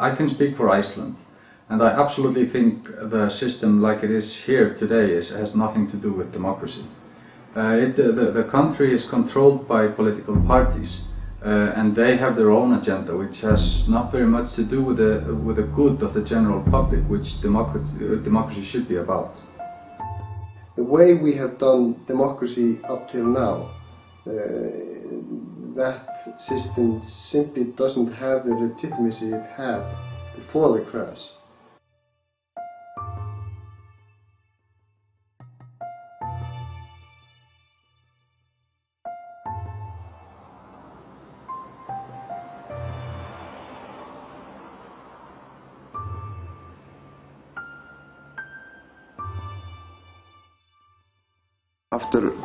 I can speak for Iceland, and I absolutely think the system like it is here today has nothing to do with democracy. The country is controlled by political parties, and they have their own agenda, which has not very much to do with the good of the general public, which democracy should be about. The way we have done democracy up till now, that system simply doesn't have the legitimacy it had before the crash.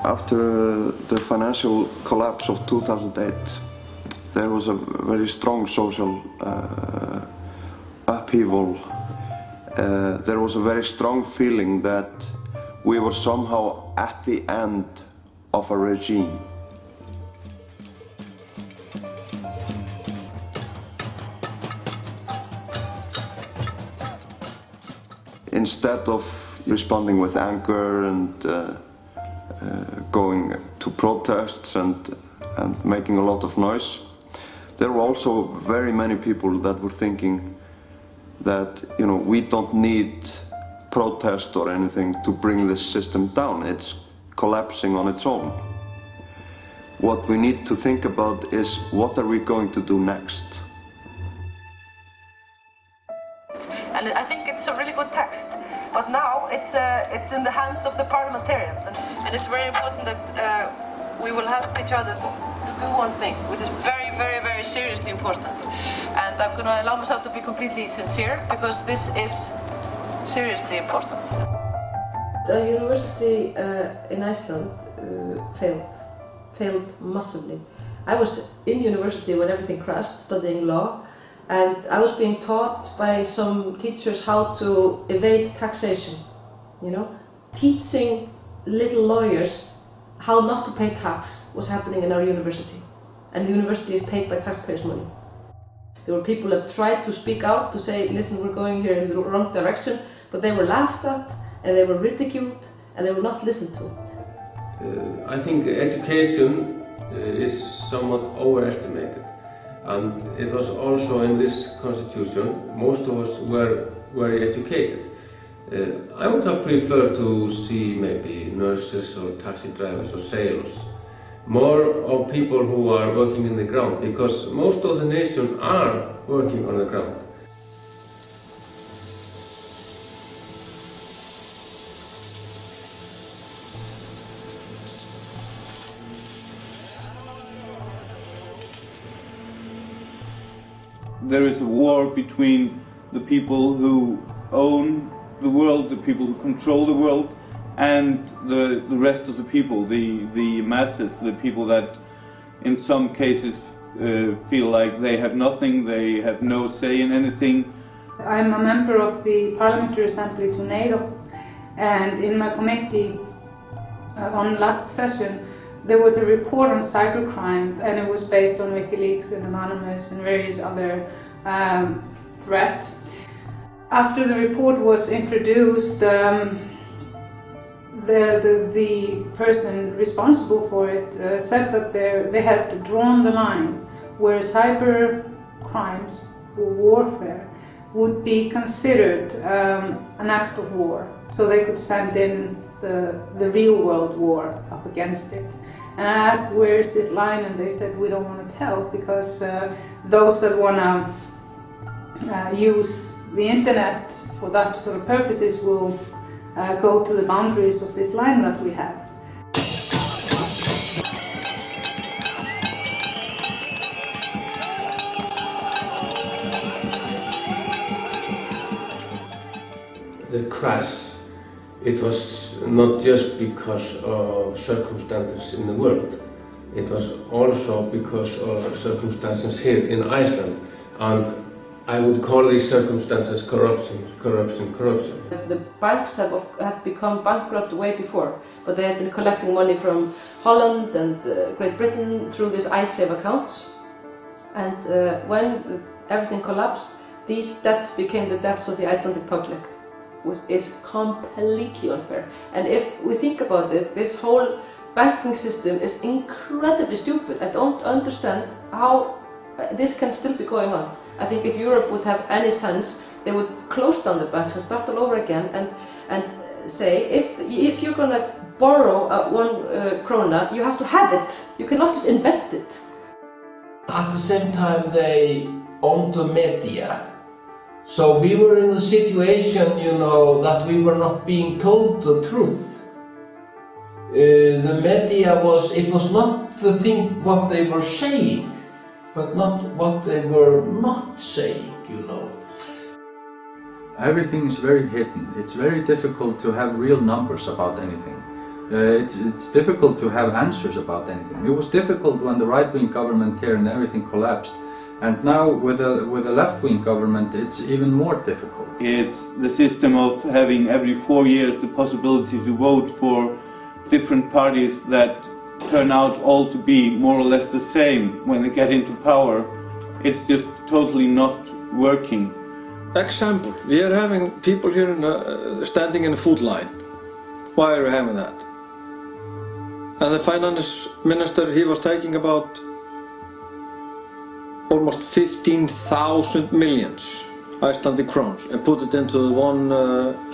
After the financial collapse of 2008, there was a very strong social upheaval. There was a very strong feeling that we were somehow at the end of a regime. Instead of responding with anger and going to protests and making a lot of noise, there were also very many people that were thinking that, you know, we don't need protest or anything to bring this system down. It's collapsing on its own. What we need to think about is, what are we going to do next? And I think it's a really good text. But now it's in the hands of the parliamentarians, and it's very important that we will help each other to do one thing, which is very, very, very seriously important. And I'm going to allow myself to be completely sincere, because this is seriously important. The university in Iceland failed massively. I was in university when everything crashed, studying law. And I was being taught by some teachers how to evade taxation, you know. Teaching little lawyers how not to pay tax was happening in our university. And the university is paid by taxpayers' money. There were people that tried to speak out to say, listen, we're going here in the wrong direction, but they were laughed at, and they were ridiculed, and they were not listened to. I think education is somewhat overestimated. And it was also in this constitution, most of us were very educated. I would have preferred to see maybe nurses or taxi drivers or sailors, more of people who are working in the ground, because most of the nation are working on the ground. There is a war between the people who own the world, the people who control the world, and the rest of the people, the masses, the people that in some cases feel like they have nothing, they have no say in anything. I'm a member of the Parliamentary Assembly to NATO, and in my committee on last session there was a report on cybercrime, and it was based on WikiLeaks and Anonymous and various other threats. After the report was introduced, the person responsible for it said that they had drawn the line where cyber crimes or warfare would be considered an act of war, so they could send in the real world war up against it. And I asked, where is this line? And they said, we don't want to tell, because those that want to use the internet for that sort of purposes will go to the boundaries of this line that we have. The crash, it was not just because of circumstances in the world, it was also because of circumstances here in Iceland, and I would call these circumstances corruption. The banks had become bankrupt way before, but they had been collecting money from Holland and Great Britain through these ISAVE accounts, and when everything collapsed, these debts became the debts of the Icelandic public is completely unfair. And if we think about it, this whole banking system is incredibly stupid. I don't understand how this can still be going on. I think if Europe would have any sense, they would close down the banks and start all over again and say, if you're going to borrow 1 krona, you have to have it. You cannot just invent it. At the same time, they owned the media. So we were in a situation, you know, that we were not being told the truth. The media it was not the thing what they were saying, but not what they were not saying, you know. Everything is very hidden. It's very difficult to have real numbers about anything. It's difficult to have answers about anything. It was difficult when the right-wing government here and everything collapsed. And now with a left-wing government, it's even more difficult. It's the system of having every 4 years the possibility to vote for different parties that turn out all to be more or less the same when they get into power. It's just totally not working. Example, we are having people here standing in a food line. Why are we having that? And the finance minister, he was taking about almost 15,000 millions Icelandic crowns and put it into one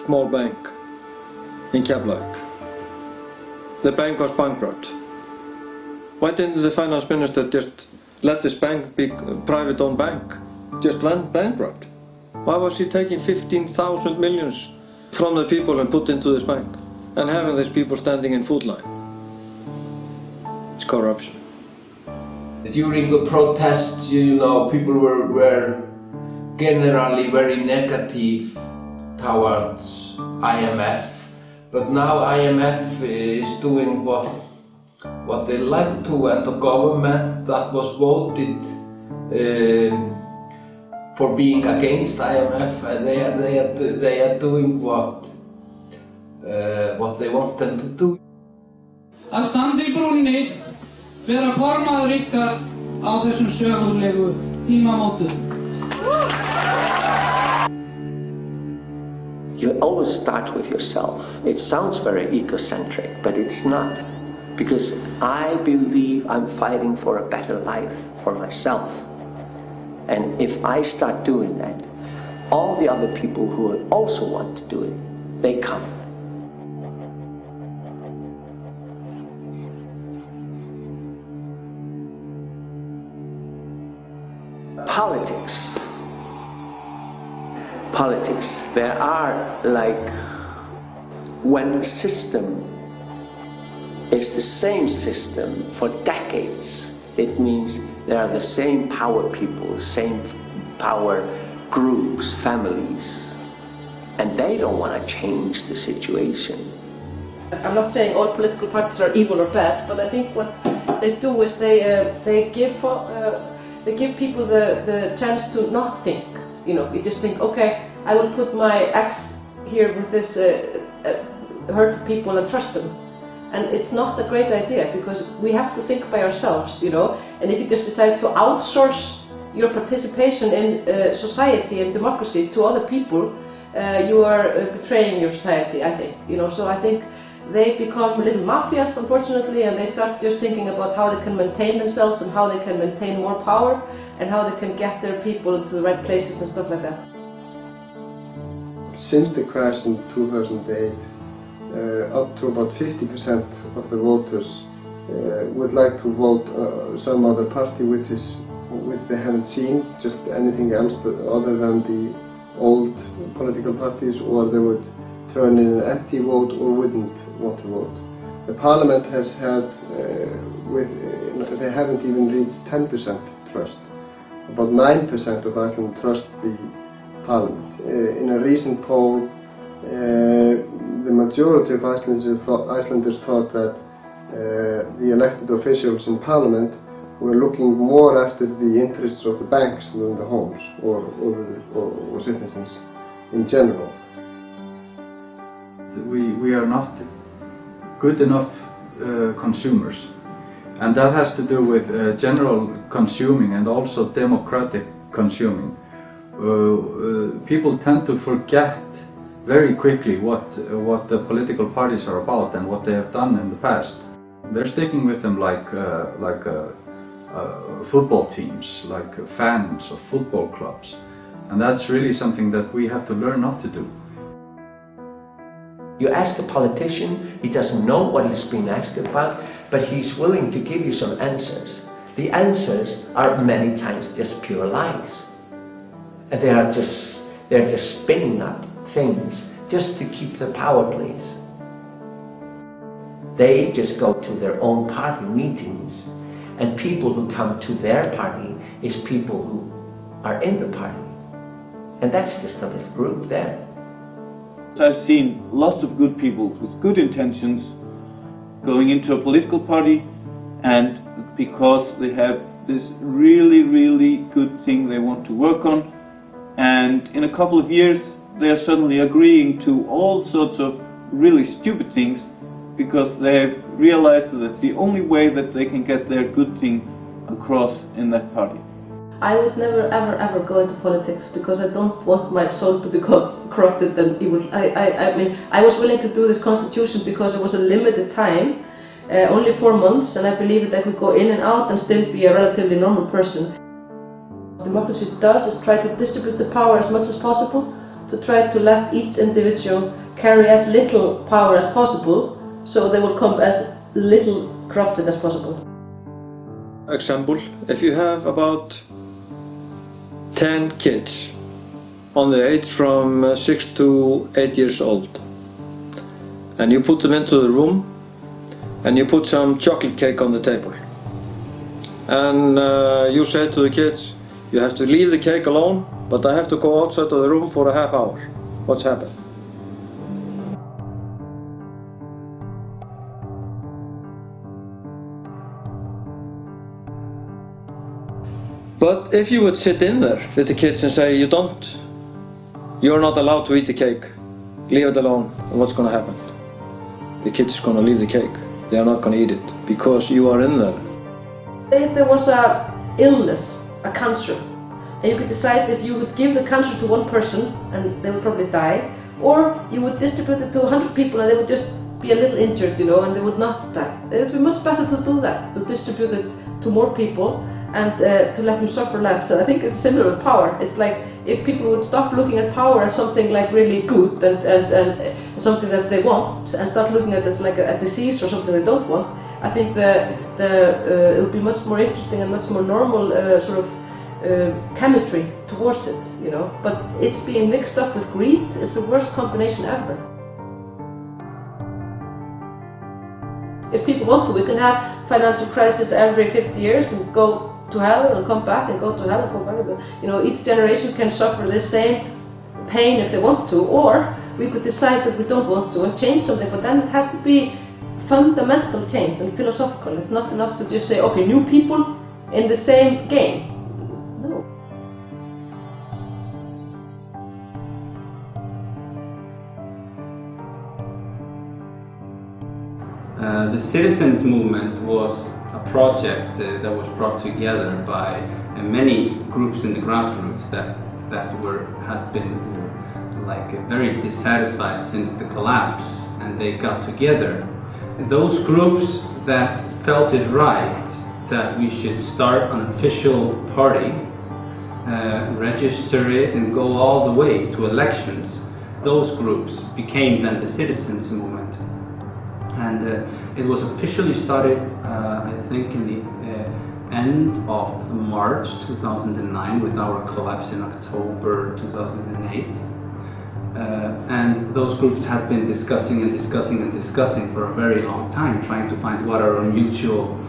small bank in Keflavík. The bank was bankrupt. Why didn't the finance minister just let this bank be a private-owned bank? Just went bankrupt. Why was he taking 15,000 millions from the people and put into this bank and having these people standing in food line? It's corruption. During the protests, you know, people were generally very negative towards IMF, but now IMF is doing what they like to, and the government that was voted for being against IMF, they are doing what they want them to do. Að standa í brúnni, vera formaður ykkar á þessum sögulegu tímamótum. You always start with yourself. It sounds very egocentric, but it's not. Because I believe I'm fighting for a better life for myself. And if I start doing that, all the other people who also want to do it, they come. Politics, there are like, when a system is the same system for decades, it means there are the same power people, same power groups, families, and they don't want to change the situation. I'm not saying all political parties are evil or bad, but I think what they do is they give people the chance to not think. You know, you just think, okay, I will put my ex here with this hurt people and trust them. And it's not a great idea, because we have to think by ourselves, you know. And if you just decide to outsource your participation in society and democracy to other people, you are betraying your society, I think. You know, so I think they become little mafias, unfortunately, and they start just thinking about how they can maintain themselves and how they can maintain more power and how they can get their people to the right places and stuff like that. Since the crash in 2008, up to about 50% of the voters would like to vote some other party which they haven't seen, just anything else other than the old political parties, or they would turn in an empty vote or wouldn't want to vote. The parliament has had, they haven't even reached 10% trust. About 9% of Iceland trust the parliament. In a recent poll, the majority of Icelanders thought that the elected officials in parliament were looking more after the interests of the banks than the homes or citizens in general. We are not good enough consumers, and that has to do with general consuming and also democratic consuming. people tend to forget very quickly what the political parties are about and what they have done in the past. They're sticking with them like football teams, like fans of football clubs, and that's really something that we have to learn not to do. You ask a politician, he doesn't know what he's being asked about, but he's willing to give you some answers. The answers are many times just pure lies. And they're just spinning up things just to keep the power place. They just go to their own party meetings, and people who come to their party is people who are in the party. And that's just a little group there. I've seen lots of good people with good intentions going into a political party, and because they have this really, really good thing they want to work on, and in a couple of years they are suddenly agreeing to all sorts of really stupid things because they've realized that it's the only way that they can get their good thing across in that party. I would never ever go into politics because I don't want my soul to become corrupted and evil. I mean, I was willing to do this constitution because it was a limited time, only 4 months, and I believe that I could go in and out and still be a relatively normal person. What democracy does is try to distribute the power as much as possible, to try to let each individual carry as little power as possible, so they will come as little corrupted as possible. Example, if you have about 10 kids on the age from 6 to 8 years old, and you put them into the room and you put some chocolate cake on the table, and you say to the kids, you have to leave the cake alone, but I have to go outside of the room for a half hour. What's happened? But if you would sit in there with the kids and say, you're not allowed to eat the cake, leave it alone, and what's going to happen? The kids are going to leave the cake. They are not going to eat it because you are in there. If there was an illness, a cancer, and you could decide if you would give the cancer to one person and they would probably die, or you would distribute it to 100 people and they would just be a little injured, you know, and they would not die. It would be much better to do that, to distribute it to more people and to let them suffer less. So I think it's similar with power. It's like if people would stop looking at power as something like really good and something that they want, and start looking at it as like a disease or something they don't want, I think it would be much more interesting and much more normal sort of chemistry towards it, you know. But it's being mixed up with greed. It's the worst combination ever. If people want to, we can have financial crisis every 50 years and go to hell and come back and go to hell and come back. You know, each generation can suffer the same pain if they want to, or we could decide that we don't want to and change something. But then it has to be fundamental change and philosophical. It's not enough to just say, okay, new people in the same game. No. The citizens movement was a project that was brought together by many groups in the grassroots that had been like very dissatisfied since the collapse, and they got together. Those groups that felt it right that we should start an official party, register it and go all the way to elections, those groups became then the citizens movement. And it was officially started, I think, in the end of March 2009 with our collapse in October 2008. And those groups have been discussing for a very long time, trying to find what are our mutual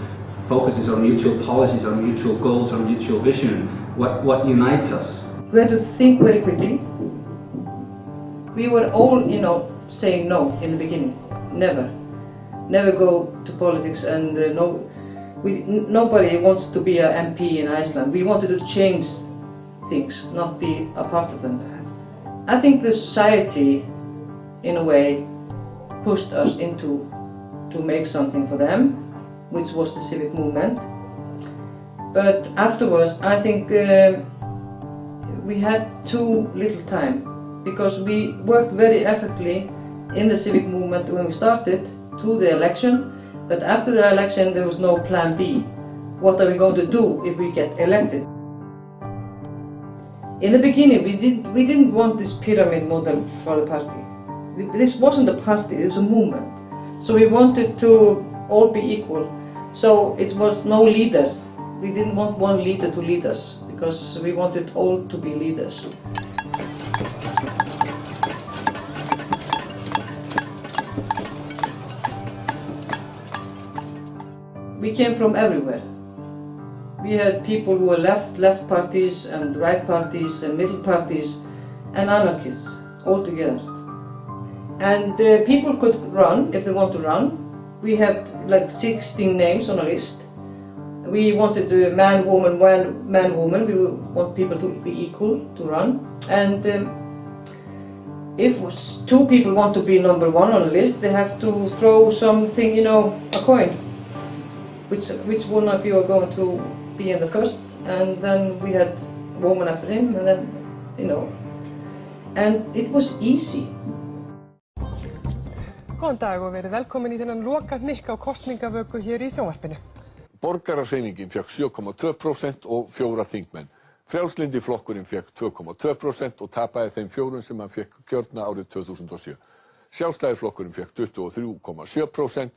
focuses, our mutual policies, our mutual goals, our mutual vision, what unites us. We had to think very quickly. We were all, you know, saying no in the beginning. Never go to politics, and nobody wants to be an MP in Iceland. We wanted to change things, not be a part of them. I think the society, in a way, pushed us to make something for them, which was the civic movement. But afterwards, I think we had too little time, because we worked very effectively in the civic movement when we started to the election, but after the election there was no plan B. What are we going to do if we get elected? In the beginning we didn't want this pyramid model for the party. This wasn't a party, it was a movement. So we wanted to all be equal. So it was no leader. We didn't want one leader to lead us, because we wanted all to be leaders. We came from everywhere. We had people who were left parties and right parties and middle parties and anarchists all together. And people could run if they want to run. We had like 16 names on a list. We wanted man, woman, man, woman. We want people to be equal to run. And if two people want to be number one on a list, they have to throw something, you know, a coin. Which one of you are going to be in the first? And then we had a woman after him, and then, you know. And it was easy. Góðan dag og verið velkomin í þennan lokahnykk á kosningavöku hér í sjónvarpinu. Borgarahreyfingin fékk 7,2% og 4 þingmenn. Frjálslyndi flokkurinn fékk 2,2% og tapaði þeim 4 sem hann fékk kjörna árið 2007. Sjálfstæðisflokkurinn fékk 23,7%,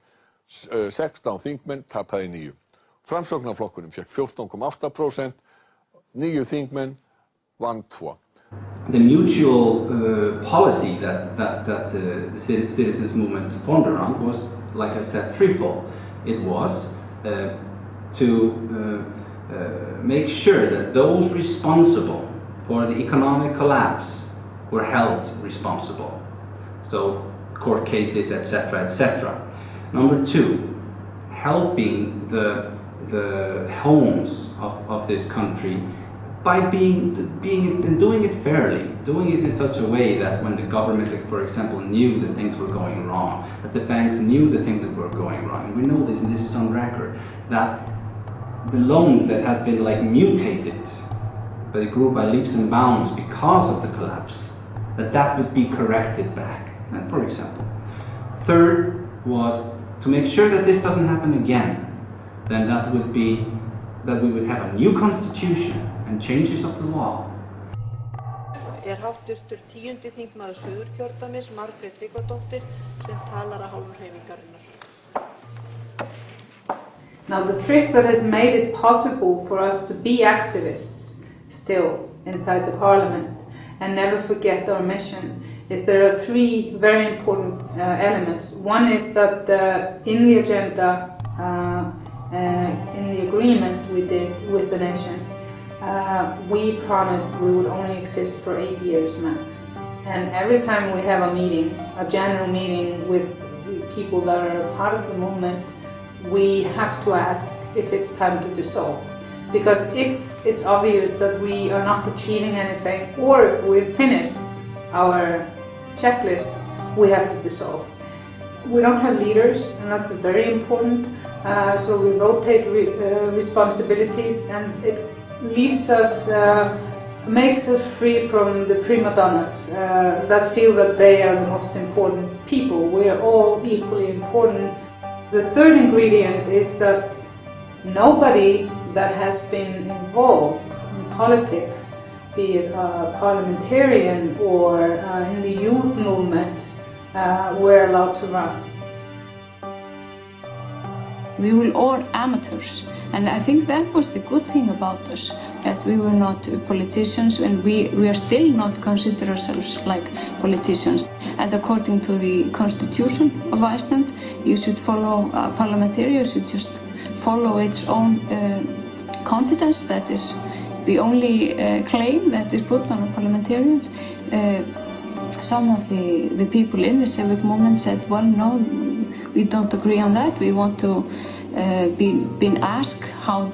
16 þingmenn tapaði 9. Framsóknarflokkurinn fékk 14,8%, 9 þingmenn vann 2. The mutual policy that the citizens movement formed around was, like I said, threefold. It was to make sure that those responsible for the economic collapse were held responsible. So court cases, etc., etc. Number 2, helping the homes of this country by doing it fairly, doing it in such a way that when the government, for example, knew that things were going wrong, that the banks knew the things that were going wrong, and we know this, and this is on record, that the loans that had been like mutated, but they grew by leaps and bounds because of the collapse, that would be corrected back, for example. Third was to make sure that this doesn't happen again. Then that would be that we would have a new constitution and changes of the law. Háttvirtur 10. þingmaður Suðurkjördæmis, Margrét Tryggvadóttir, sem talar að hálfu hreyfingarinnar. Now the trick that has made it possible for us to be activists still inside the parliament and never forget our mission is there are 3 very important elements. One is that in the agenda, in the agreement we did with the nation, we promised we would only exist for 8 years max. And every time we have a meeting, a general meeting with people that are part of the movement, we have to ask if it's time to dissolve. Because if it's obvious that we are not achieving anything, or if we've finished our checklist, we have to dissolve. We don't have leaders, and that's very important. So we rotate responsibilities, and it leaves us, makes us free from the prima donnas that feel that they are the most important people. We are all equally important. The third ingredient is that nobody that has been involved in politics, be it a parliamentarian or in the youth movements, were allowed to run. We were all amateurs, and I think that was the good thing about us, that we were not politicians, and we are still not consider ourselves like politicians. And according to the constitution of Iceland, you should follow, parliamentarians should just follow its own competence. That is the only claim that is put on parliamentarians. Some of the people in the civic movement said, well, no, we don't agree on that. We want to be asked how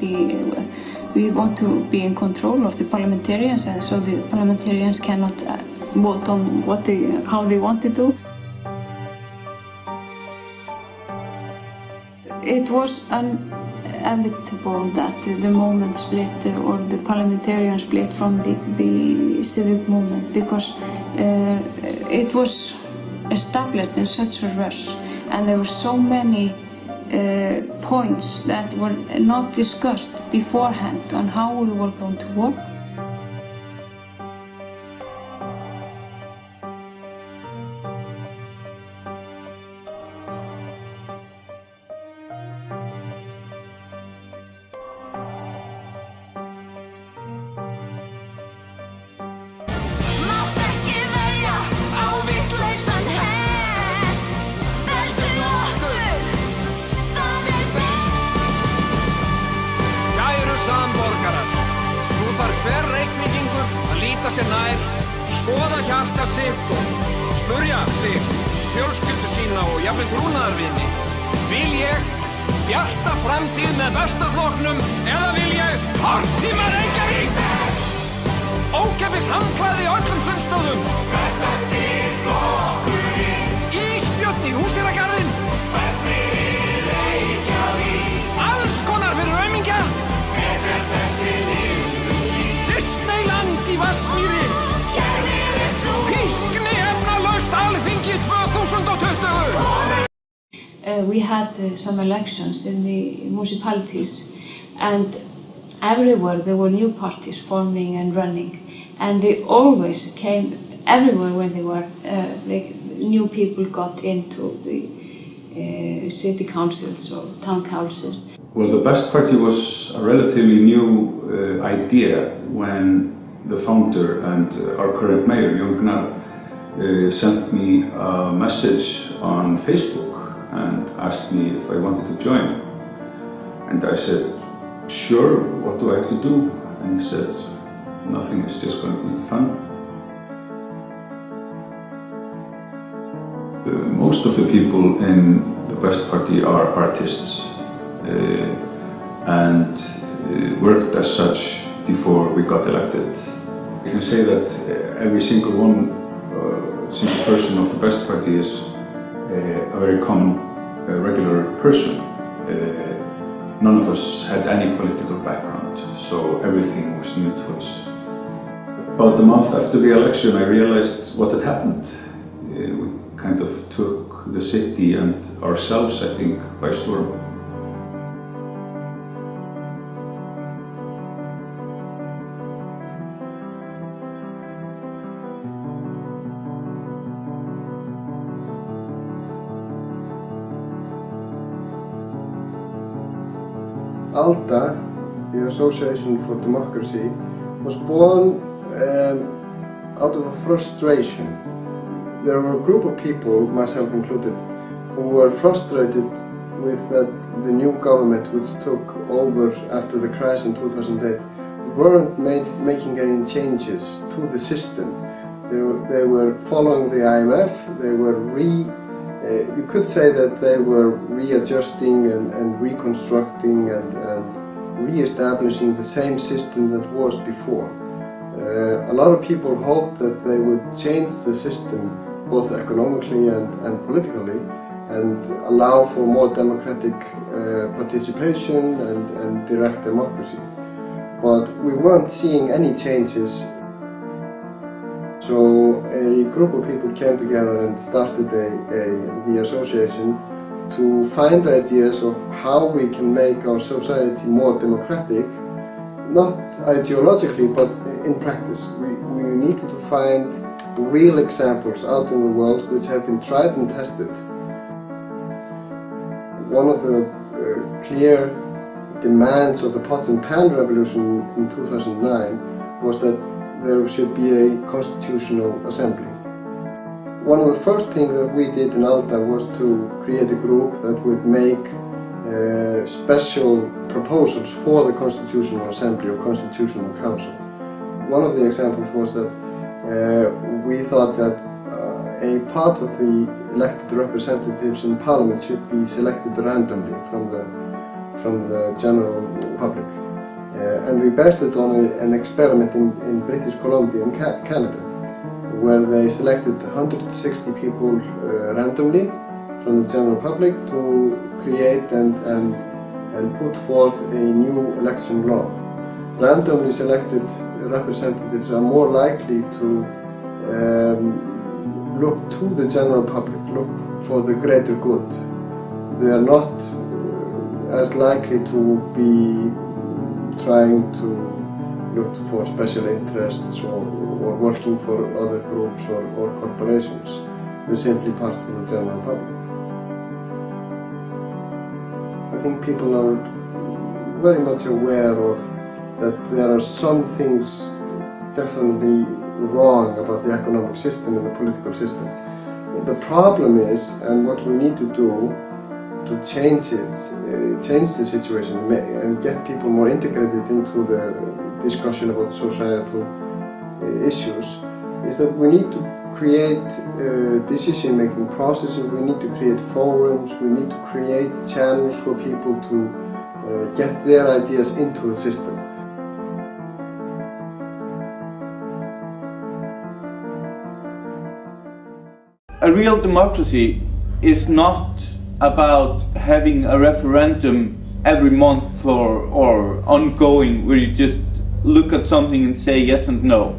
we want to be in control of the parliamentarians, and so the parliamentarians cannot vote on how they want to do. It was an inevitable that the movement split or the parliamentarian split from the civic movement, because it was established in such a rush, and there were so many points that were not discussed beforehand on how we were going to work. We had some elections in the municipalities, and everywhere there were new parties forming and running, and they always came everywhere when they were new people got into the city councils or town councils. Well, the Best Party was a relatively new idea when the founder and our current mayor, Gunnar, sent me a message on Facebook and asked me if I wanted to join. And I said, sure, what do I have to do? And he said, nothing, it's just going to be fun. Most of the people in the Best Party are artists and worked as such before we got elected. You can say that every single single person of the Best Party is a very common, regular person. None of us had any political background, so everything was new to us. About a month after the election, I realized what had happened. We kind of took the city and ourselves, I think, by storm. ALDA, the Association for Democracy, was born out of a frustration. There were a group of people, myself included, who were frustrated with the new government which took over after the crash in 2008 weren't making any changes to the system. They were following the IMF, they were you could say that they were readjusting and reconstructing and re-establishing the same system that was before. A lot of people hoped that they would change the system both economically and politically and allow for more democratic participation and direct democracy. But we weren't seeing any changes. So a group of people came together and started the association to find ideas of how we can make our society more democratic, not ideologically but in practice. We needed to find real examples out in the world which have been tried and tested. One of the clear demands of the pots and pan revolution in 2009 was that there should be a constitutional assembly. One of the first things that we did in ALDA was to create a group that would make special proposals for the constitutional assembly or constitutional council. One of the examples was that we thought that a part of the elected representatives in Parliament should be selected randomly from the general public. And we based it on an experiment in British Columbia in Canada, where they selected 160 people randomly from the general public to create and and put forth a new election law. Randomly selected representatives are more likely to look to the general public, look for the greater good. They are not as likely to be trying to look for special interests or working for other groups or corporations. They're simply part of the general public. I think people are very much aware of that there are some things definitely wrong about the economic system and the political system. The problem is, and what we need to do to change it, change the situation and get people more integrated into the discussion about societal issues, is that we need to create decision-making processes, we need to create forums, we need to create channels for people to get their ideas into the system. A real democracy is not about having a referendum every month or ongoing where you just look at something and say yes and no.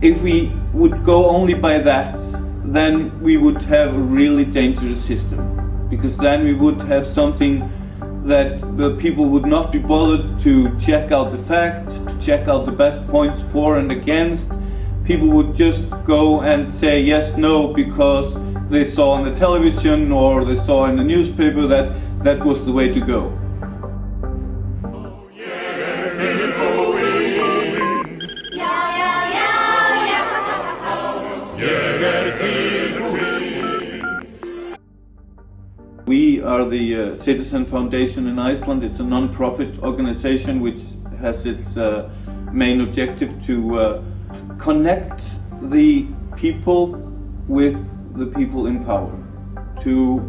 If we would go only by that, then we would have a really dangerous system, because then we would have something that the people would not be bothered to check out the facts, to check out the best points for and against. People would just go and say yes, no, because they saw on the television or they saw in the newspaper that that was the way to go. We are the Citizen Foundation in Iceland. It's a non-profit organization which has its main objective to connect the people with the people in power, to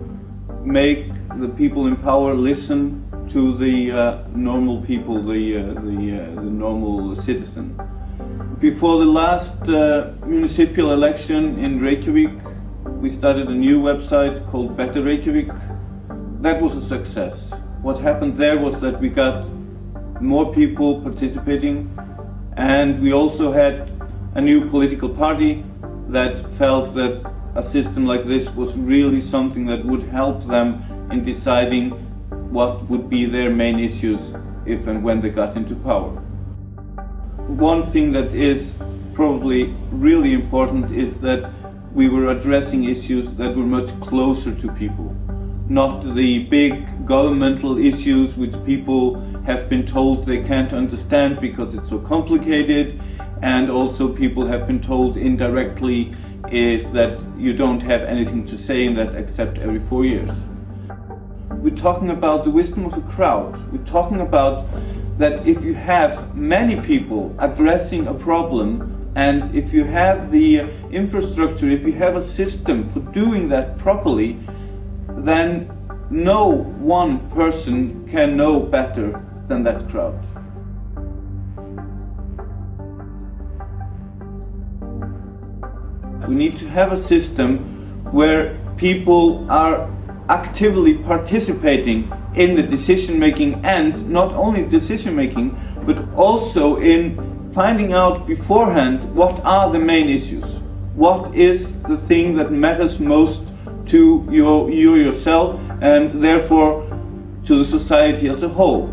make the people in power listen to the normal people, the normal citizen. Before the last municipal election in Reykjavik, we started a new website called Better Reykjavik. That was a success. What happened there was that we got more people participating, and we also had a new political party that felt that a system like this was really something that would help them in deciding what would be their main issues if and when they got into power. One thing that is probably really important is that we were addressing issues that were much closer to people, not the big governmental issues which people have been told they can't understand because it's so complicated, and also people have been told indirectly is that you don't have anything to say in that except every 4 years. We're talking about the wisdom of the crowd. We're talking about that if you have many people addressing a problem, and if you have the infrastructure, if you have a system for doing that properly, then no one person can know better than that crowd. We need to have a system where people are actively participating in the decision-making, and not only decision-making, but also in finding out beforehand what are the main issues. What is the thing that matters most to you yourself, and therefore to the society as a whole.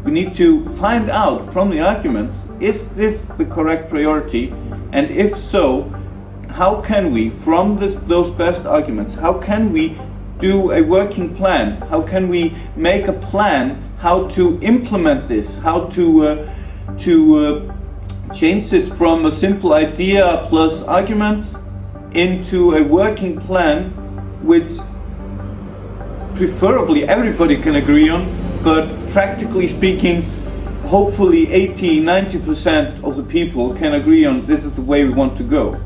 We need to find out from the arguments, is this the correct priority, and if so, how can we, from those best arguments, how can we do a working plan? How can we make a plan how to implement this, how to change it from a simple idea plus arguments into a working plan which preferably everybody can agree on, but practically speaking, hopefully 80–90% of the people can agree on this is the way we want to go.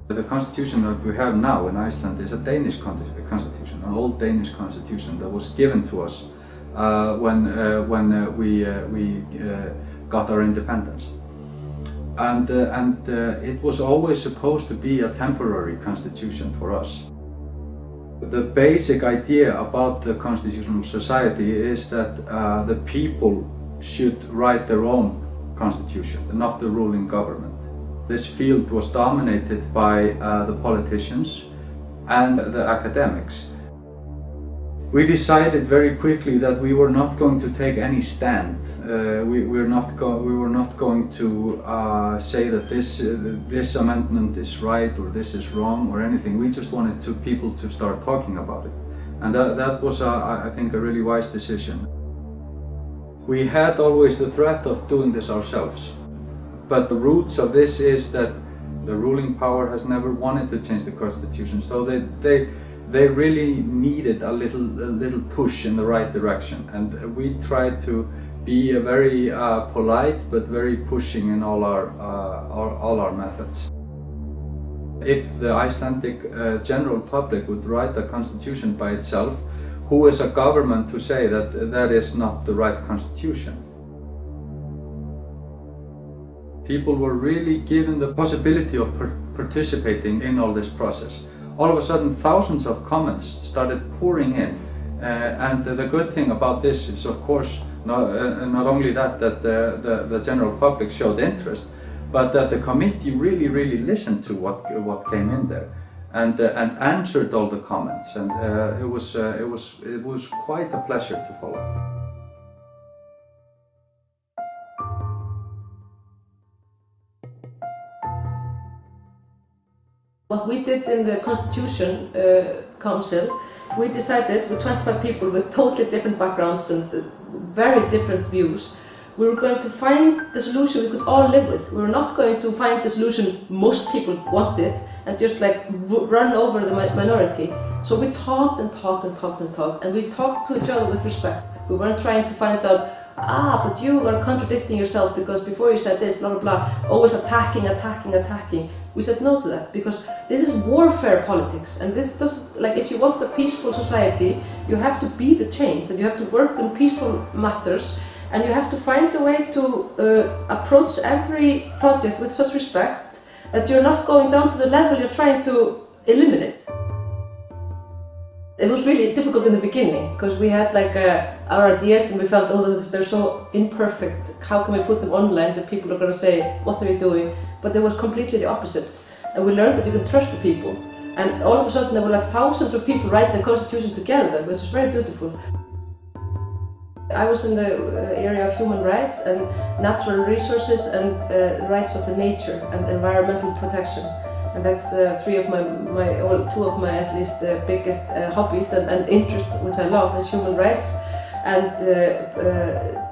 The constitution that we have now in Iceland is a Danish constitution, an old Danish constitution that was given to us when we got our independence. And it was always supposed to be a temporary constitution for us. The basic idea about the constitutional society is that the people should write their own constitution, not the ruling government. This field was dominated by the politicians and the academics. We decided very quickly that we were not going to take any stand. We were not going to say that this amendment is right or this is wrong or anything. We just wanted people to start talking about it. And that was, I think, a really wise decision. We had always the threat of doing this ourselves. But the roots of this is that the ruling power has never wanted to change the constitution. So they really needed a little push in the right direction, and we tried to be a very polite but very pushing in all our methods. If the Icelandic general public would write a constitution by itself, who is a government to say that that is not the right constitution? People were really given the possibility of participating in all this process. All of a sudden, thousands of comments started pouring in, and the good thing about this is, of course, not only that the general public showed interest, but that the committee really listened to what came in there, and answered all the comments, and it was quite a pleasure to follow. What we did in the Constitution Council, we decided with 25 people with totally different backgrounds and very different views, we were going to find the solution we could all live with. We were not going to find the solution most people wanted and just like run over the minority. So we talked and talked and talked and talked, and we talked to each other with respect. We weren't trying to find out, but you are contradicting yourself because before you said this, blah blah blah, always attacking. We said no to that, because this is warfare politics, and this doesn't, like, if you want a peaceful society, you have to be the change, and you have to work in peaceful matters, and you have to find a way to approach every project with such respect that you're not going down to the level you're trying to eliminate. It was really difficult in the beginning, because we had like our ideas and we felt, oh, they're so imperfect, how can we put them online that people are going to say, what are you doing? But it was completely the opposite. And we learned that you can trust the people. And all of a sudden there were like thousands of people writing the constitution together, which was very beautiful. I was in the area of human rights and natural resources and rights of the nature and environmental protection. And that's two of my at least biggest hobbies and interests, which I love, is human rights and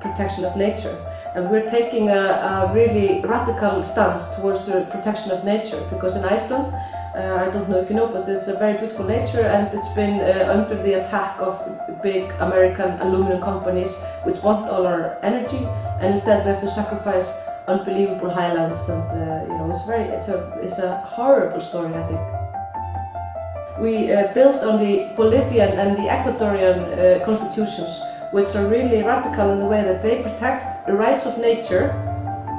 protection of nature. And we're taking a really radical stance towards the protection of nature, because in Iceland, I don't know if you know, but there's a very beautiful nature, and it's been under the attack of big American aluminum companies which want all our energy, and instead we have to sacrifice unbelievable highlands, and it's a horrible story, I think. We built on the Bolivian and the Ecuadorian constitutions, which are really radical in the way that they protect the rights of nature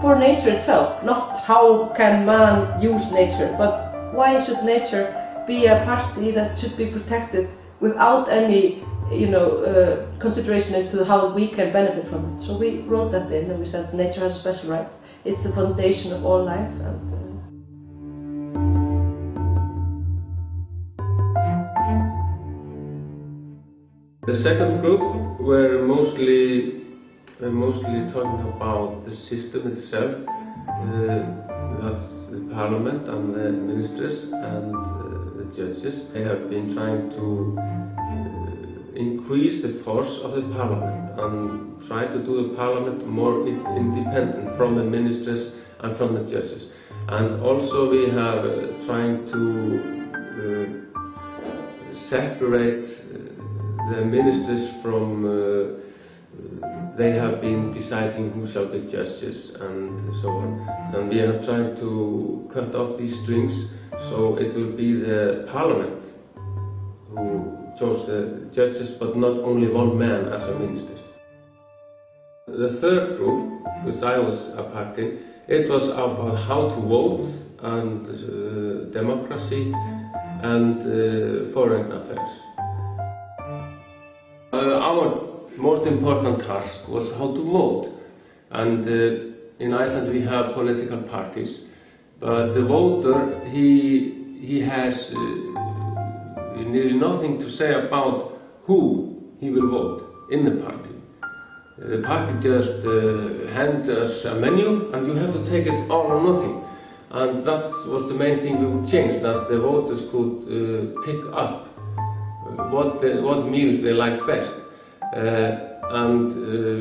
for nature itself, not how can man use nature, but why should nature be a party that should be protected without any consideration into how we can benefit from it. So we wrote that in, and we said nature has a special right. It's the foundation of all life. The second group were mostly talking about the system itself. That's the parliament and the ministers and the judges. They have been trying to increase the force of the parliament and try to do the parliament more independent from the ministers and from the judges. And also we have trying to separate the ministers from they have been deciding who shall be judges and so on. And we are trying to cut off these strings, so it will be the parliament who chose the judges, but not only one man as a minister. The third group, which I was a part in, It was about how to vote and democracy and foreign affairs. Our most important task was how to vote, and in Iceland we have political parties, but the voter, he has nearly nothing to say about who he will vote in the party. The party just hands us a menu and you have to take it all or nothing. And that was the main thing we would change, that the voters could pick up what meals they like best.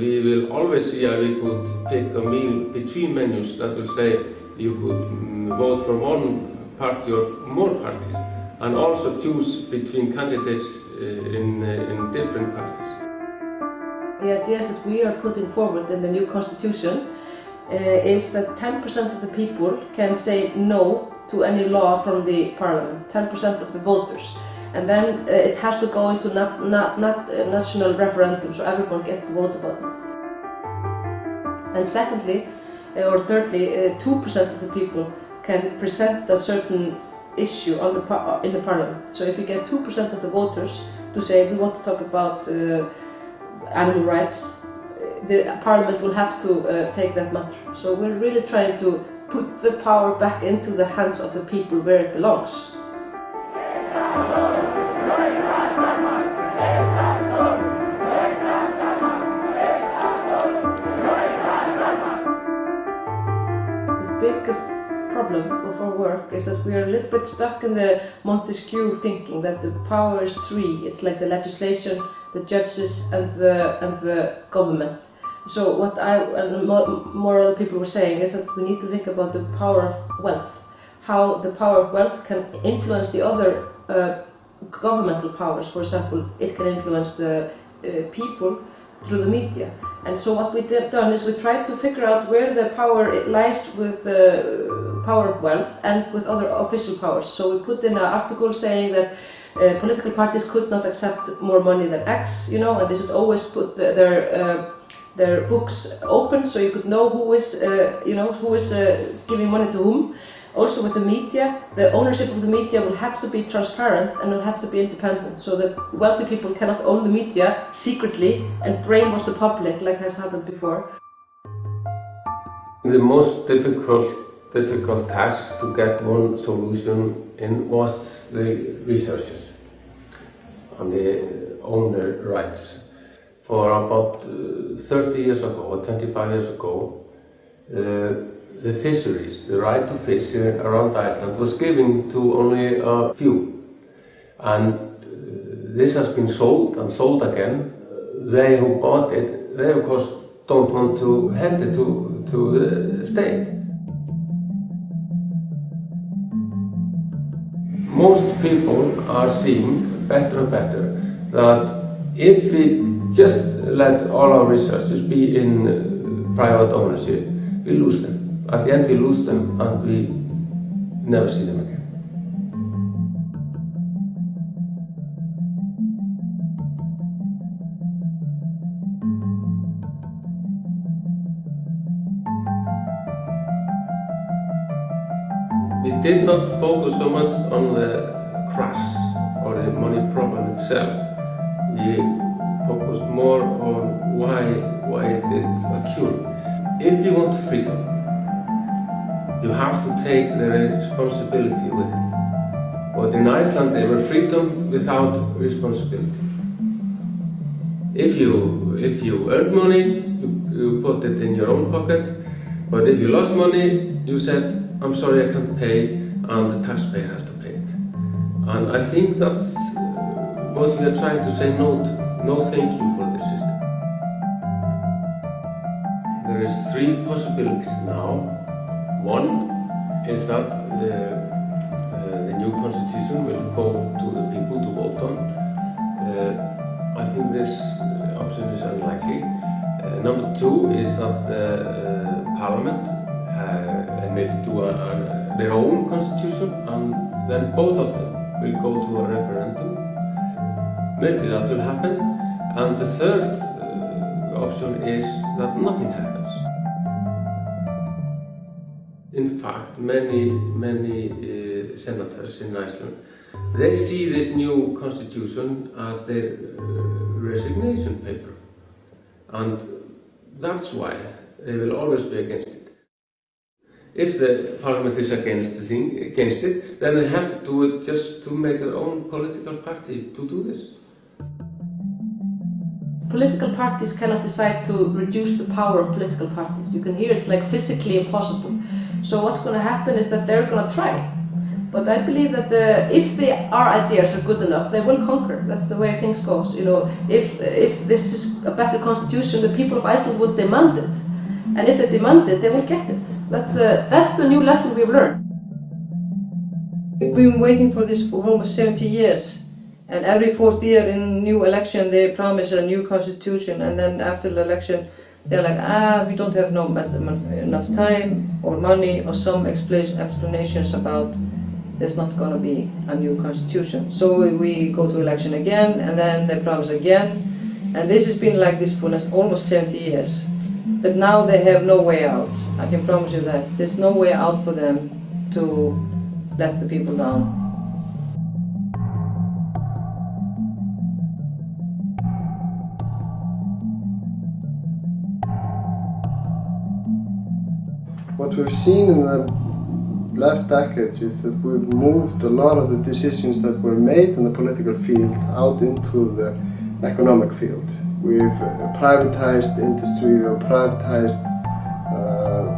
We will always see how we could pick a meal between menus that will say you could vote for one party or more parties, and also choose between candidates in different parties. The ideas that we are putting forward in the new constitution is that 10% of the people can say no to any law from the parliament, 10% of the voters. And then it has to go into national referendum, so everyone gets to vote about it. And secondly, or thirdly, 2% of the people can present a certain issue on in the parliament. So if you get 2% of the voters to say we want to talk about animal rights, the parliament will have to take that matter. So we're really trying to put the power back into the hands of the people where it belongs. The biggest problem of our work is that we are a little bit stuck in the Montesquieu thinking that the power is three. It's like the legislation, the judges and the government. So what I and more other people were saying is that we need to think about the power of wealth, how the power of wealth can influence the other governmental powers. For example, it can influence the people through the media. And so what we've done is we tried to figure out where the power lies with the power of wealth and with other official powers. So we put in an article saying that political parties could not accept more money than X, you know, and they should always put their books open so you could know who is, giving money to whom. Also with the media, the ownership of the media will have to be transparent and will have to be independent, so that wealthy people cannot own the media secretly and brainwash the public like has happened before. The most difficult task to get one solution in was the researchers on the owner rights. For about 30 years ago, or 25 years ago, the fisheries, the right to fish around Iceland was given to only a few. And this has been sold and sold again. They who bought it, they of course don't want to hand it to the state. Most people are seeing better and better that if we just let all our researchers be in private ownership, we lose them. At the end we lose them and we never see them again. We did not focus so much on the crash or the money problem itself. We focused more on why it occurred. If you want freedom, you have to take the responsibility with it. But in Iceland there was freedom without responsibility. If you earned money, you put it in your own pocket. But if you lost money, you said, I'm sorry I can't pay, and the taxpayer has to pay it. And I think that's what we are trying to say no to. No thank you for this system. There is three possibilities now. One is that the new constitution will go to the people to vote on. I think this option is unlikely. Number two is that the parliament maybe do their own constitution, and then both of them will go to a referendum. Maybe that will happen. And the third option is that nothing happens. in fact, many senators in Iceland, they see this new constitution as their resignation paper. And that's why they will always be against it. If the parliament is against it, then they have to do it just to make their own political party to do this. Political parties cannot decide to reduce the power of political parties. You can hear it's like physically impossible. So what's going to happen is that they're going to try. But I believe that if our ideas are good enough, they will conquer. That's the way things goes. You know, if this is a better constitution, the people of Iceland would demand it. And if they demand it, they will get it. That's the new lesson we've learned. We've been waiting for this for almost 70 years. And every 4th year in new election they promise a new constitution, and then after the election they're like, we don't have enough time or money or some explanations about there's not going to be a new constitution. So we go to election again, and then they promise again, and this has been like this for almost 70 years. But now they have no way out. I can promise you that. There's no way out for them to let the people down. What we've seen in the last decades is that we've moved a lot of the decisions that were made in the political field out into the economic field. We've privatized industry, we've privatized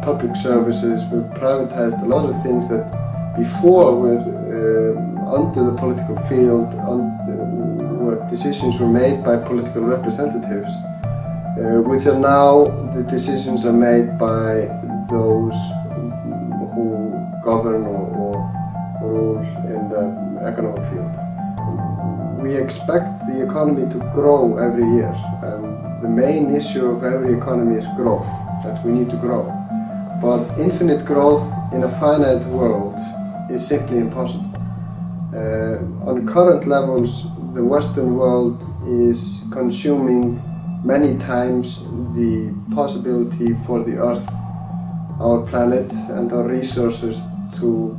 public services, we've privatized a lot of things that before were under the political field, where decisions were made by political representatives, which are now the decisions are made by those who govern or rule in the economic field. We expect the economy to grow every year, and the main issue of every economy is growth, that we need to grow. But infinite growth in a finite world is simply impossible. On current levels, the Western world is consuming many times the possibility for the Earth, our planet, and our resources to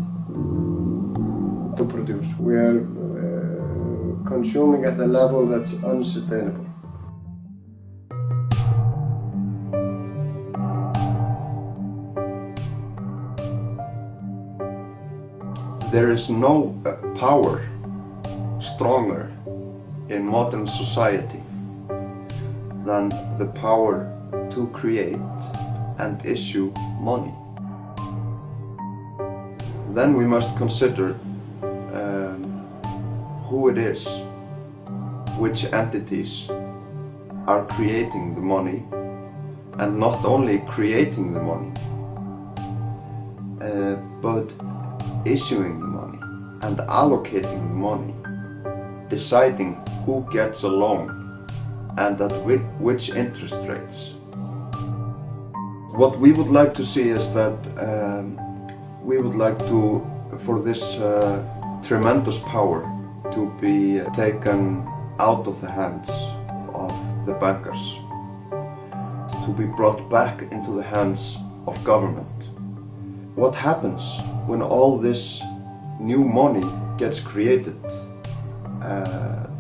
produce. We are consuming at a level that's unsustainable. There is no power stronger in modern society than the power to create and issue money. Then we must consider who it is, which entities are creating the money, and not only creating the money, but issuing the money and allocating the money, deciding who gets a loan and at which interest rates. What we would like to see is that we would like for this tremendous power to be taken out of the hands of the bankers, to be brought back into the hands of government. What happens when all this new money gets created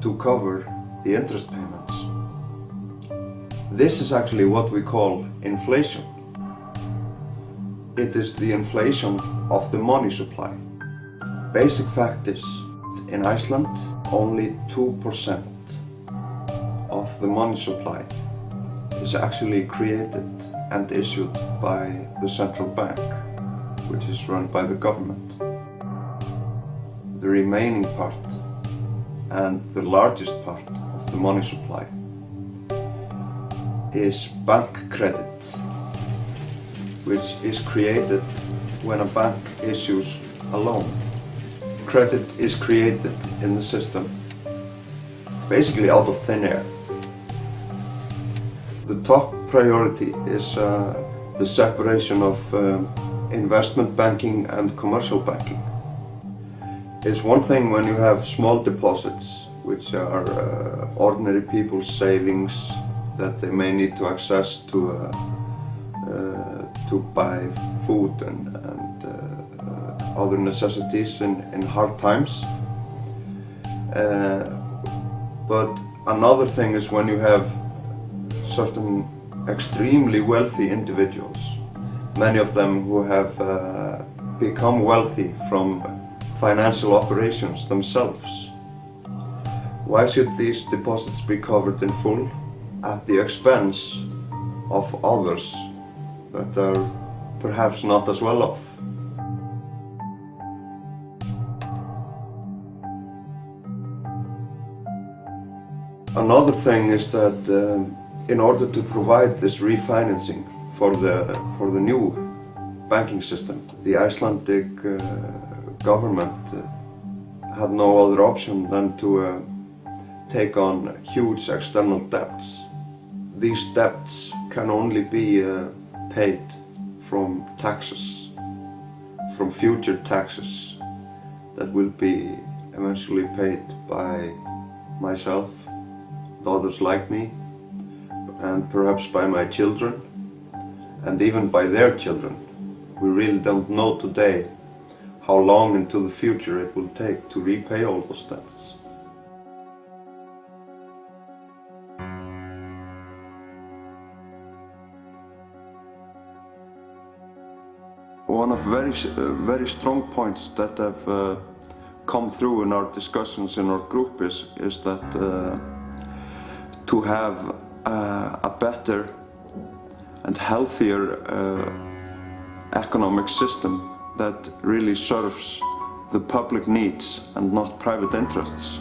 to cover the interest payments? This is actually what we call inflation. It is the inflation of the money supply. Basic fact is, in Iceland, only 2% of the money supply is actually created and issued by the central bank, which is run by the government. The remaining part, and the largest part of the money supply, is bank credit, which is created when a bank issues a loan. Credit is created in the system basically out of thin air. The top priority is the separation of investment banking and commercial banking. It's one thing when you have small deposits, which are ordinary people's savings that they may need to access to buy food and other necessities in hard times. But another thing is when you have certain extremely wealthy individuals, many of them who have become wealthy from financial operations themselves. Why should these deposits be covered in full at the expense of others that are perhaps not as well off? Another thing is that in order to provide this refinancing for the new banking system, the Icelandic government had no other option than to take on huge external debts. These debts can only be paid from taxes, from future taxes that will be eventually paid by myself, and others like me, and perhaps by my children, and even by their children. We really don't know today how long into the future it will take to repay all those debts. One of very strong points that have come through in our discussions in our group is that to have a better and healthier economic system that really serves the public needs and not private interests.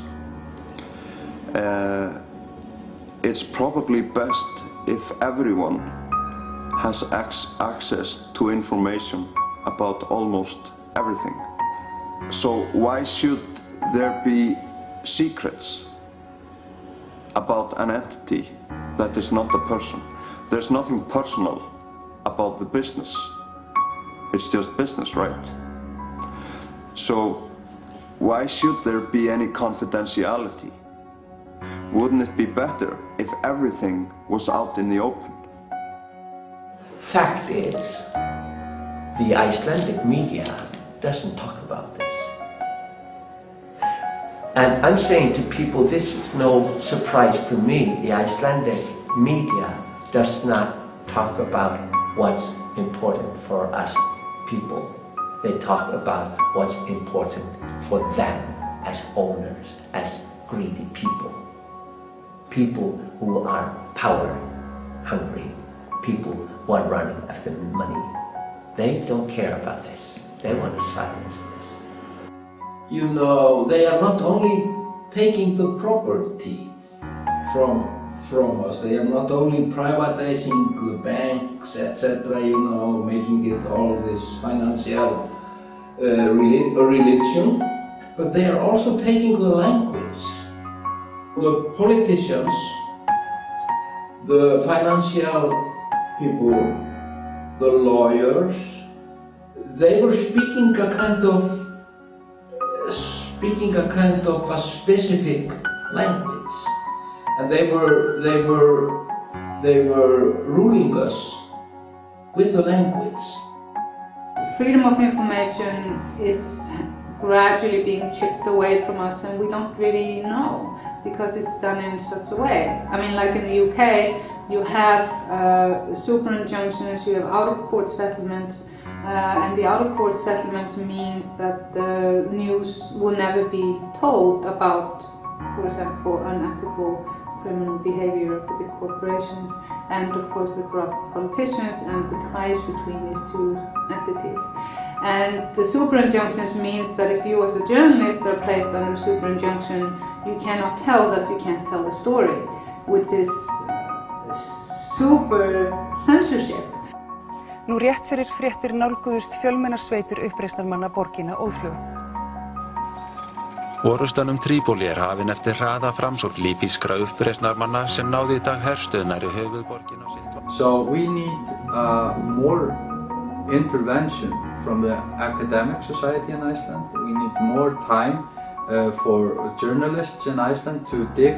It's probably best if everyone has access to information about almost everything. So why should there be secrets about an entity that is not a person? There's nothing personal about the business. It's just business, right? So why should there be any confidentiality? Wouldn't it be better if everything was out in the open? Fact is, the Icelandic media doesn't talk about this. And I'm saying to people, this is no surprise to me. The Icelandic media does not talk about what's important for us people. They talk about what's important for them as owners, as greedy people. People who are power hungry, people who are running after money. They don't care about this. They want to silence this. You know, they are not only taking the property from us, they are not only privatizing the banks, etc., you know, making it all this financial religion, but they are also taking the language. The politicians, the financial people, the lawyers, they were speaking a kind of a specific language, and they were ruling us with the language. Freedom of information is gradually being chipped away from us, and we don't really know because it's done in such a way. I mean, like in the UK, you have super injunctions, you have out-of-court settlements, and the out-of-court settlements means that the news will never be told about, for example, unethical criminal behavior of the big corporations, and of course the corrupt politicians and the ties between these two entities. And the super injunctions means that if you as a journalist are placed under super injunction, you cannot tell that you can't tell the story, which is super censorship. Nú rétt fyrir fréttir nálguðust fjölmennar sveitir uppreisnarmanna borgina óðfluga. Orrustan Trípóli hafin eftir hraða framsókn líbískra uppreisnarmanna sem náði í dag herstöð nærri höfuðborgina á sitt. So we need more intervention from the academic society in Iceland. We need more time for journalists in Iceland to dig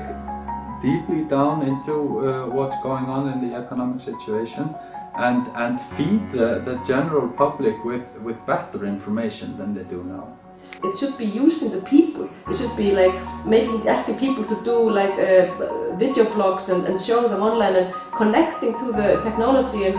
deeply down into what's going on in the economic situation and feed the general public with better information than they do now. It should be using the people. It should be like asking people to do like video blogs and showing them online and connecting to the technology and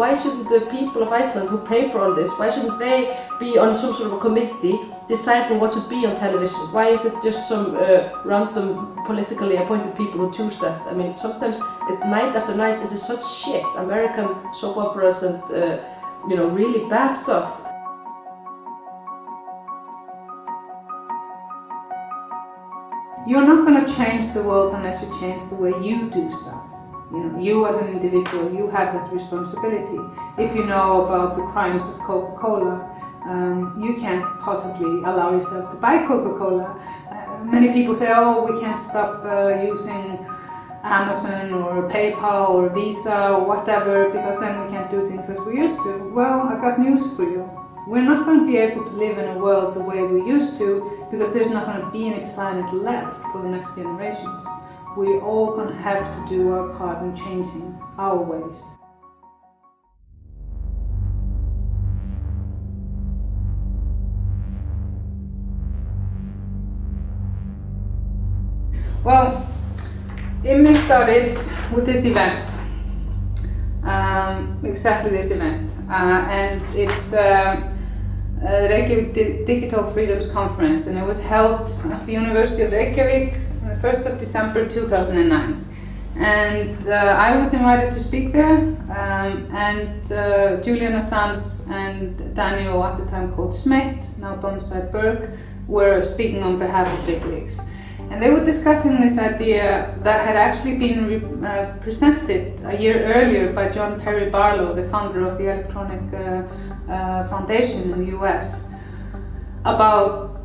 why shouldn't the people of Iceland who pay for all this, why shouldn't they be on some sort of a committee deciding what should be on television? Why is it just some random politically appointed people who choose that? I mean, sometimes night after night this is such shit, American soap operas and really bad stuff. You're not going to change the world unless you change the way you do stuff. You as an individual, you have that responsibility. If you know about the crimes of Coca-Cola, you can't possibly allow yourself to buy Coca-Cola. Many people say, oh, we can't stop using Amazon or PayPal or Visa or whatever because then we can't do things as we used to. Well, I got news for you. We're not going to be able to live in a world the way we used to because there's not going to be any planet left for the next generations. We're all going to have to do our part in changing our ways. Well, Immi started with this event, exactly this event, and it's Reykjavik Digital Freedoms Conference, and it was held at the University of Reykjavik on the 1st of December 2009. And I was invited to speak there, and Julian Assange and Daniel, at the time called Smith, now Domside Burke, were speaking on behalf of WikiLeaks. And they were discussing this idea that had actually been presented a year earlier by John Perry Barlow, the founder of the Electronic Foundation in the US, about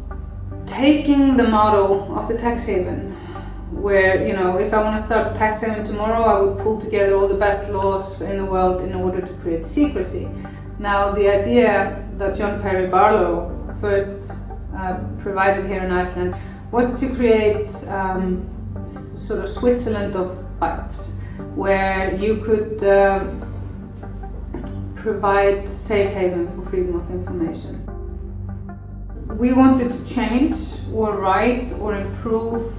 taking the model of the tax haven, where, if I want to start a tax haven tomorrow, I would pull together all the best laws in the world in order to create secrecy. Now, the idea that John Perry Barlow first provided here in Iceland was to create sort of Switzerland of bytes, where you could provide safe haven for freedom of information. We wanted to change or write or improve,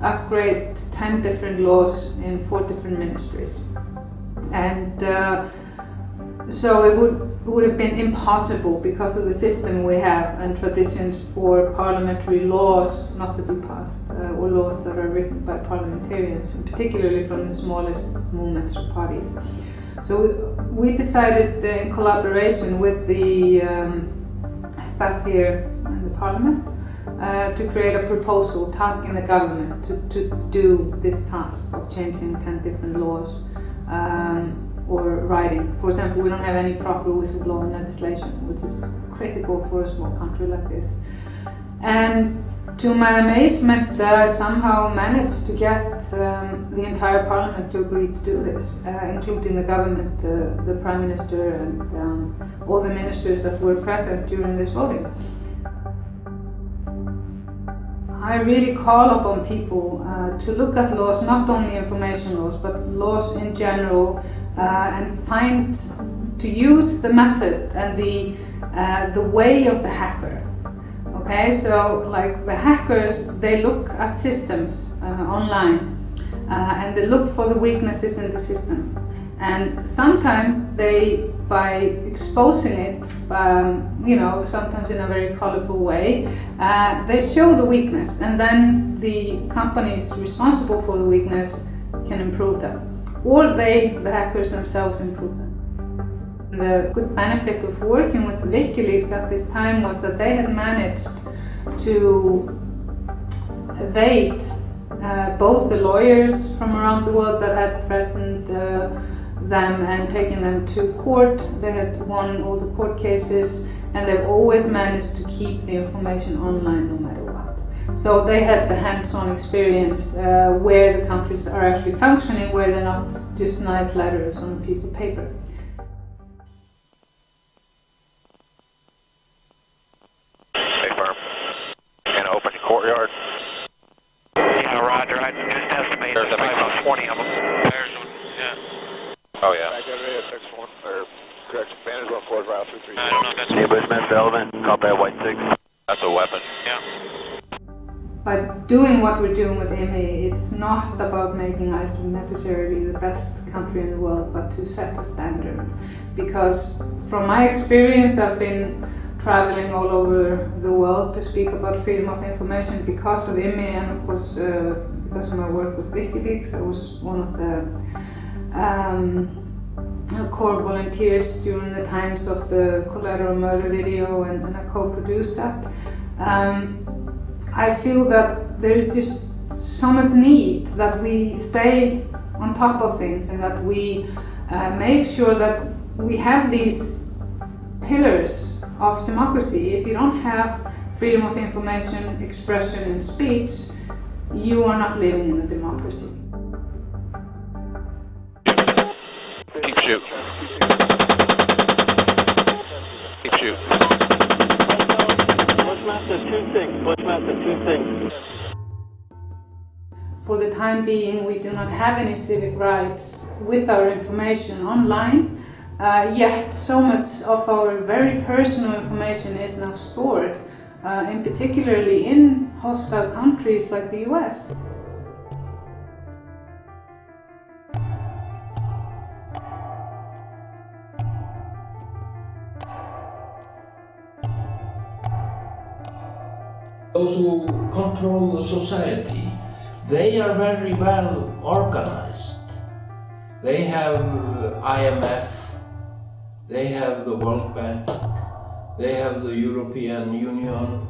upgrade 10 different laws in 4 different ministries. And so it would have been impossible because of the system we have and traditions for parliamentary laws not to be passed, or laws that are written by parliamentarians, and particularly from the smallest movements or parties. So we decided in collaboration with the staff here in the parliament to create a proposal tasking the government to do this task of changing 10 different laws or writing. For example, we don't have any proper whistleblowing legislation, which is critical for a small country like this. And to my amazement, somehow managed to get the entire parliament to agree to do this, including the government, the prime minister, and all the ministers that were present during this voting. I really call upon people to look at laws, not only information laws, but laws in general, and to use the method and the way of the hacker. Okay, so like the hackers, they look at systems online and they look for the weaknesses in the system. And sometimes they, by exposing it, sometimes in a very colorful way, they show the weakness, and then the companies responsible for the weakness can improve them. Or they, the hackers themselves, improve them. The good benefit of working with WikiLeaks at this time was that they had managed to evade both the lawyers from around the world that had threatened them and taken them to court. They had won all the court cases, and they've always managed to keep the information online no matter what. So they had the hands-on experience where the countries are actually functioning, where they're not just nice letters on a piece of paper. Courtyard. Yeah, roger. I just estimated there's about 20 of them. Yeah. Oh, yeah. I don't know if that's a Bushman Bellman, copy White 6. That's a weapon, yeah. By doing what we're doing with IMI, it's not about making Iceland necessarily the best country in the world, but to set a standard. Because from my experience, I've been traveling all over the world to speak about freedom of information because of IMI, and of course because of my work with WikiLeaks. I was one of the core volunteers during the times of the collateral murder video, and I co-produced that. I feel that there is just so much need that we stay on top of things, and that we make sure that we have these pillars of democracy. If you don't have freedom of information, expression and speech, you are not living in a democracy. Keep shoot. Keep shoot. Bushmaster 2-6. Bushmaster 2-6. For the time being, we do not have any civic rights with our information online, yet so much of our very personal information is now stored, and particularly in hostile countries like the US. Those who control the society, they are very well organized. They have IMF, they have the World Bank, they have the European Union,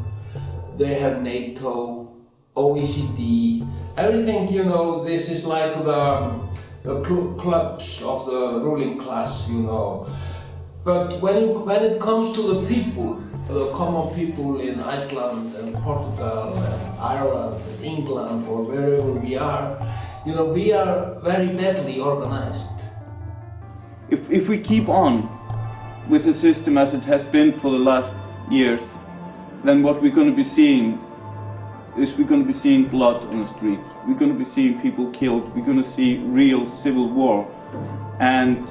they have NATO, OECD, everything, you know. This is like the clubs of the ruling class, you know. But when it comes to the people, the common people in Iceland and Portugal and Ireland and England or wherever we are, you know, we are very badly organized. If we keep on with the system as it has been for the last years, then what we're going to be seeing is we're going to be seeing blood on the street. We're going to be seeing people killed. We're going to see real civil war. And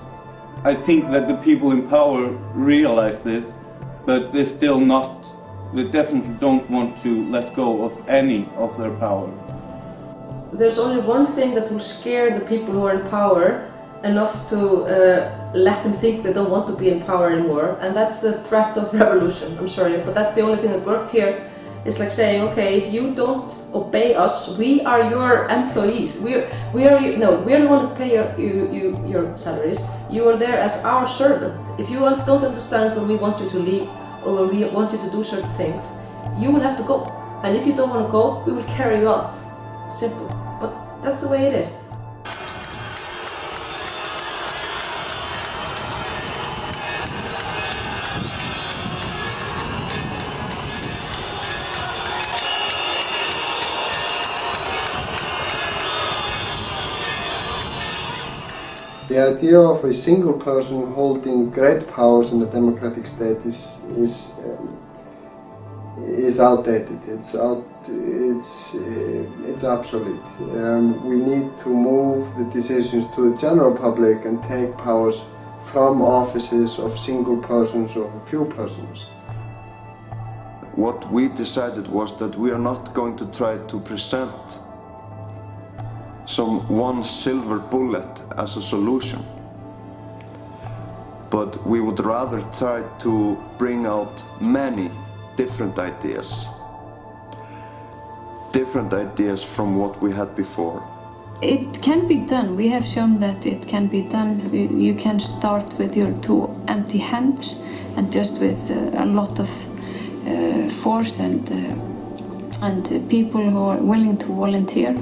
I think that the people in power realize this, but they're still not, they definitely don't want to let go of any of their power. There's only one thing that will scare the people who are in power enough to let them think they don't want to be in power anymore, and that's the threat of revolution. I'm sorry, but that's the only thing that worked here. It's like saying, okay, if you don't obey us, we are your employees. We are the one that pay your salaries. You are there as our servant. If you don't understand when we want you to leave or when we want you to do certain things, you will have to go. And if you don't want to go, we will carry you out. Simple. But that's the way it is. The idea of a single person holding great powers in a democratic state is outdated. It's obsolete. We need to move the decisions to the general public and take powers from offices of single persons or a few persons. What we decided was that we are not going to try to present some one silver bullet as a solution, but we would rather try to bring out many different ideas from what we had before. It can be done. We have shown that it can be done. You can start with your two empty hands and just with a lot of force and people who are willing to volunteer.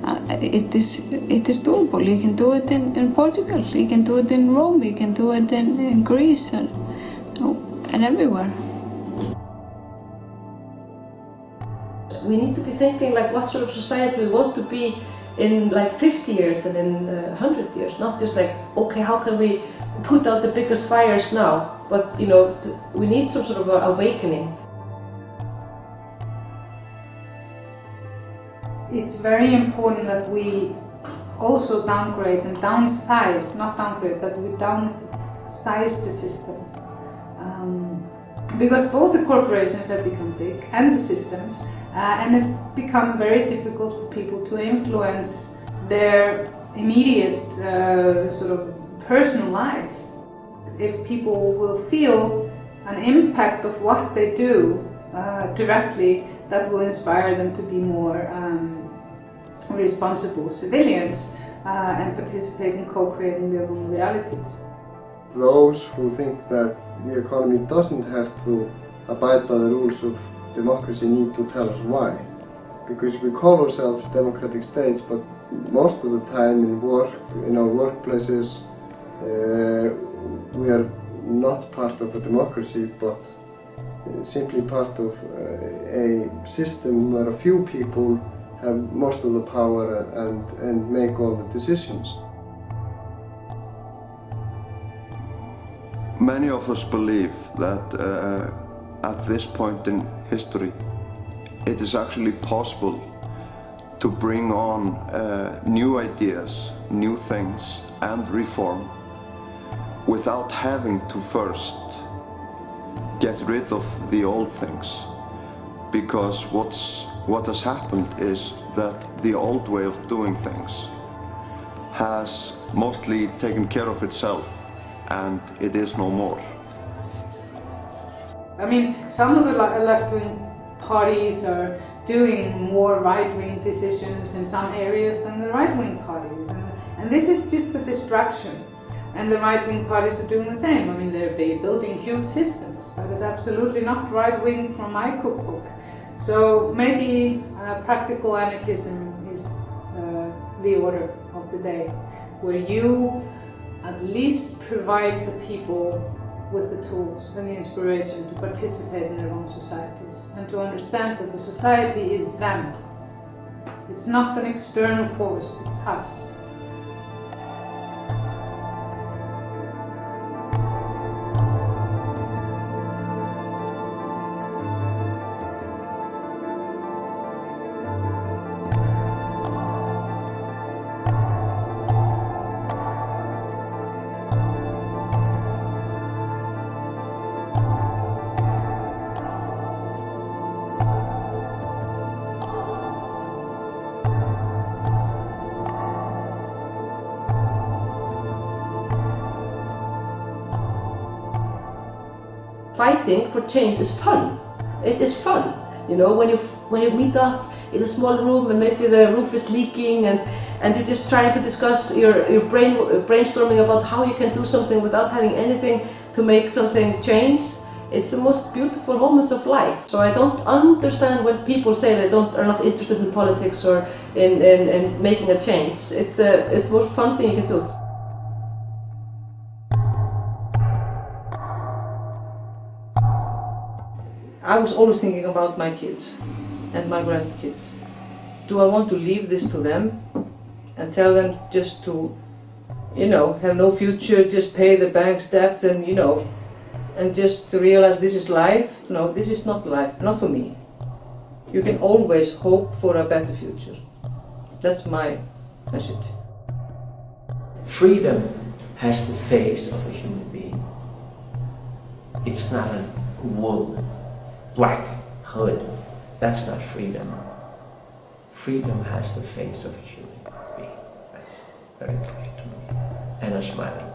It is doable. You can do it in Portugal, you can do it in Rome, you can do it in Greece and everywhere. We need to be thinking like what sort of society we want to be in like 50 years and in 100 years, not just like, okay, how can we put out the biggest fires now, but you know, we need some sort of awakening. It's very important that we also downgrade and downsize, not downgrade, that we downsize the system. because both the corporations have become big and the systems, and it's become very difficult for people to influence their immediate sort of personal life. If people will feel an impact of what they do directly, that will inspire them to be more responsible civilians and participate in co-creating their own realities. Those who think that the economy doesn't have to abide by the rules of democracy need to tell us why. Because we call ourselves democratic states, but most of the time in our workplaces, we are not part of a democracy, but simply part of a system where a few people have most of the power and make all the decisions. Many of us believe that at this point in history it is actually possible to bring on new ideas, new things and reform without having to first get rid of the old things. Because what has happened is that the old way of doing things has mostly taken care of itself, and it is no more. I mean, some of the left-wing parties are doing more right-wing decisions in some areas than the right-wing parties, and this is just a distraction. And the right-wing parties are doing the same. I mean, they're building huge systems. That is absolutely not right-wing from my cookbook. So maybe practical anarchism is the order of the day, where you at least provide the people with the tools and the inspiration to participate in their own societies and to understand that the society is them. It's not an external force, it's us. Fighting for change is fun. It is fun, you know, when you meet up in a small room and maybe the roof is leaking and you're just trying to discuss your brainstorming about how you can do something without having anything to make something change. It's the most beautiful moments of life. So I don't understand when people say they are not interested in politics or in making a change. It's the most fun thing you can do. I was always thinking about my kids and my grandkids. Do I want to leave this to them and tell them just to, you know, have no future, just pay the bank's debts and, you know, and just to realize this is life? No, this is not life, not for me. You can always hope for a better future. That's my message. Freedom has the face of a human being. It's not a wool. Black hood. That's not freedom. Freedom has the face of a human being. That's very clear to me. And a smiling